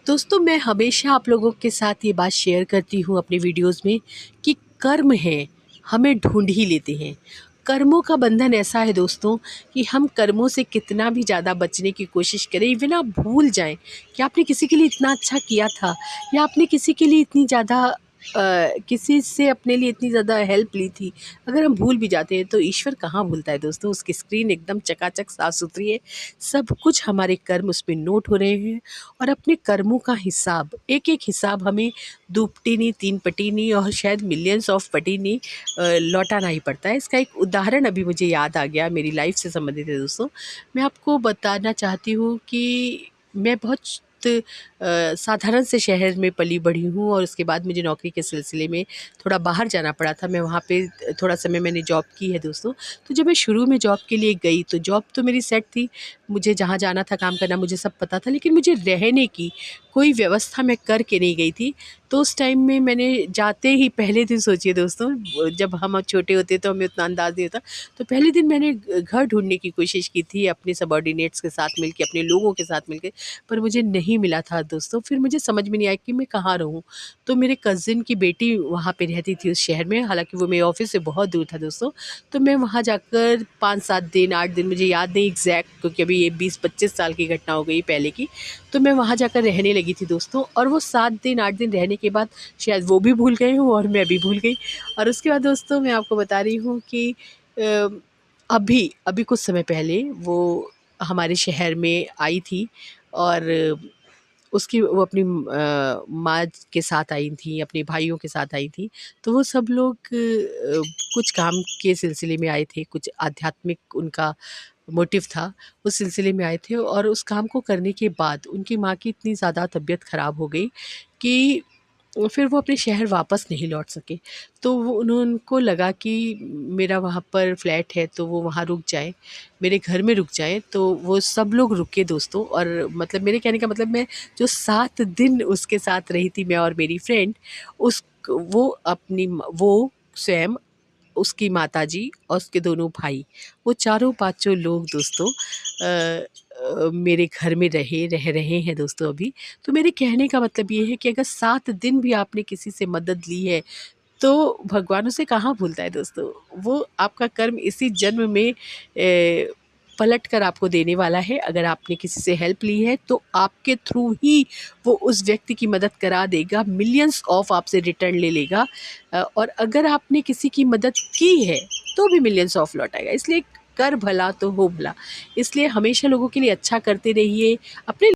दोस्तों, मैं हमेशा आप लोगों के साथ ये बात शेयर करती हूँ अपने वीडियोस में कि कर्म है, हमें ढूंढ ही लेते हैं। कर्मों का बंधन ऐसा है दोस्तों कि हम कर्मों से कितना भी ज़्यादा बचने की कोशिश करें, इवन आप भूल जाएं कि आपने किसी के लिए इतना अच्छा किया था या आपने किसी के लिए इतनी ज़्यादा किसी से अपने लिए इतनी ज़्यादा हेल्प ली थी। अगर हम भूल भी जाते हैं तो ईश्वर कहाँ भूलता है दोस्तों। उसकी स्क्रीन एकदम चकाचक साफ़ सुथरी है, सब कुछ हमारे कर्म उस पर नोट हो रहे हैं और अपने कर्मों का हिसाब, एक-एक हिसाब हमें दुपटीनी, तीन पटीनी और शायद मिलियंस ऑफ पटीनी लौटाना ही पड़ता है। इसका एक उदाहरण अभी मुझे याद आ गया, मेरी लाइफ से संबंधित है दोस्तों। मैं आपको बताना चाहती हूँ कि मैं बहुत साधारण से शहर में पली-बढ़ी हूँ और उसके बाद मुझे नौकरी के सिलसिले में थोड़ा बाहर जाना पड़ा था। मैं वहाँ पे थोड़ा समय मैंने जॉब की है दोस्तों। तो जब मैं शुरू में जॉब के लिए गई तो जॉब तो मेरी सेट थी, मुझे जहाँ जाना था काम करना मुझे सब पता था, लेकिन मुझे रहने की कोई व्यवस्था मैं करके नहीं गई थी। तो उस टाइम में मैंने जाते ही पहले दिन, सोचिए दोस्तों, जब हम छोटे होते तो हमें उतना अंदाज़ नहीं होता। तो पहले दिन मैंने घर ढूँढने की कोशिश की थी अपने सबॉर्डिनेट्स के साथ मिलके, अपने लोगों के साथ मिलके, पर मुझे नहीं मिला था दोस्तों। फिर मुझे समझ में नहीं आया कि मैं कहाँ रहूँ। तो मेरे कज़िन की बेटी वहाँ पे रहती थी उस शहर में, हालाँकि वो मेरे ऑफ़िस से बहुत दूर था दोस्तों। तो मैं वहाँ जाकर 5-7 दिन, 8 दिन, मुझे याद नहीं एग्ज़ैक्ट, क्योंकि अभी ये 20-25 साल की घटना हो गई पहले की। तो मैं वहाँ जाकर रहने लगी थी दोस्तों, और वो 7 दिन 8 दिन रहने के बाद शायद वो भी भूल गए हों और मैं भी भूल गई। और उसके बाद दोस्तों मैं आपको बता रही हूँ कि अ, अभी अभी कुछ समय पहले वो हमारे शहर में आई थी और उसकी वो अपनी माँ के साथ आई थी, अपने भाइयों के साथ आई थी। तो वो सब लोग कुछ काम के सिलसिले में आए थे, कुछ आध्यात्मिक उनका मोटिव था, उस सिलसिले में आए थे। और उस काम को करने के बाद उनकी माँ की इतनी ज़्यादा तबीयत ख़राब हो गई कि फिर वो अपने शहर वापस नहीं लौट सके। तो वो उनको लगा कि मेरा वहाँ पर फ्लैट है तो वो वहाँ रुक जाएँ, मेरे घर में रुक जाएँ। तो वो सब लोग रुके दोस्तों, और मतलब मेरे कहने का मतलब, मैं जो 7 दिन उसके साथ रही थी, मैं और मेरी फ्रेंड, उस वो अपनी वो स्वयं, उसकी माताजी और उसके दोनों भाई, वो चारों पाँचों लोग दोस्तों मेरे घर में रह रहे हैं दोस्तों अभी। तो मेरे कहने का मतलब ये है कि अगर 7 दिन भी आपने किसी से मदद ली है, तो भगवान उसे कहाँ भूलता है दोस्तों। वो आपका कर्म इसी जन्म में पलट कर आपको देने वाला है। अगर आपने किसी से हेल्प ली है तो आपके थ्रू ही वो उस व्यक्ति की मदद करा देगा, मिलियंस ऑफ आपसे रिटर्न ले लेगा। और अगर आपने किसी की मदद की है तो भी मिलियंस ऑफ लौटाएगा। इसलिए कर भला तो हो भला। इसलिए हमेशा लोगों के लिए अच्छा करते रहिए, अपने